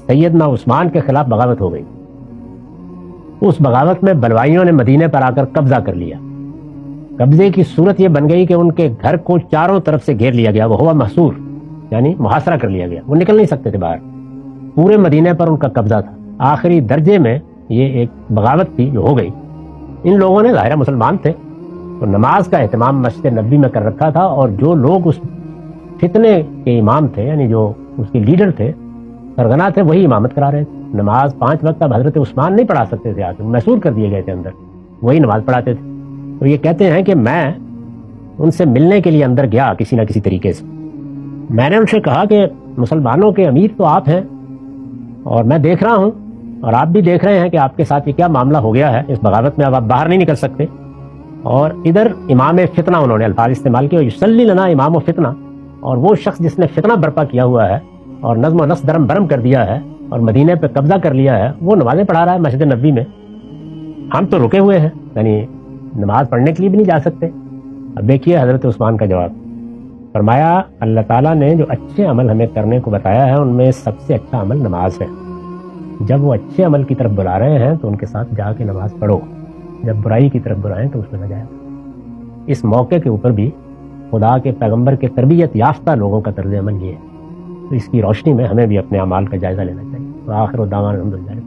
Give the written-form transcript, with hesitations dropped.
سیدنا عثمان کے خلاف بغاوت ہو گئی. اس بغاوت میں بلوائیوں نے مدینے پر آ کر قبضہ کر لیا. قبضے کی صورت یہ بن گئی کہ ان کے گھر کو چاروں طرف سے گھیر لیا گیا، وہ ہوا محصور، یعنی محاصرہ کر لیا گیا، وہ نکل نہیں سکتے تھے باہر. پورے مدینے پر ان کا قبضہ تھا. آخری درجے میں یہ ایک بغاوت تھی جو ہو گئی. ان لوگوں نے ظاہر مسلمان تھے تو نماز کا اہتمام مسجد نبوی میں کر رکھا تھا، اور جو لوگ اس فتنے کے امام تھے، یعنی جو اس کے لیڈر تھے، سرغنہ تھے، وہی امامت کرا رہے تھے. نماز 5 وقت اب حضرت عثمان نہیں پڑھا سکتے تھے، آگے محصور کر دیے گئے تھے اندر، وہی نماز پڑھاتے تھے. تو یہ کہتے ہیں کہ میں ان سے ملنے کے لیے اندر گیا کسی نہ کسی طریقے سے. میں نے ان سے کہا کہ مسلمانوں کے امیر تو آپ ہیں، اور میں دیکھ رہا ہوں اور آپ بھی دیکھ رہے ہیں کہ آپ کے ساتھ یہ کیا معاملہ ہو گیا ہے اس بغاوت میں. اب آپ باہر نہیں نکل سکتے. اور ادھر امام فتنہ انہوں نے الفاظ استعمال کیے، یصلی لنا امام فتنہ، اور وہ شخص جس نے فتنہ برپا کیا ہوا ہے اور نظم و نسق درم برم کر دیا ہے اور مدینے پہ قبضہ کر لیا ہے، وہ نمازیں پڑھا رہا ہے مسجد نبوی میں. ہم تو رکے ہوئے ہیں، یعنی نماز پڑھنے کے لیے بھی نہیں جا سکتے. اب دیکھیے حضرت عثمان کا جواب. فرمایا اللہ تعالیٰ نے جو اچھے عمل ہمیں کرنے کو بتایا ہے ان میں سب سے اچھا عمل نماز ہے. جب وہ اچھے عمل کی طرف بلا رہے ہیں تو ان کے ساتھ جا کے نماز پڑھو، جب برائی کی طرف بلائیں تو اس میں نہ جائیں. اس موقع کے اوپر بھی خدا کے پیغمبر کے تربیت یافتہ لوگوں کا طرز عمل یہ ہے. تو اس کی روشنی میں ہمیں بھی اپنے اعمال کا جائزہ لینا چاہیے. آخر دعوانا الحمدللہ.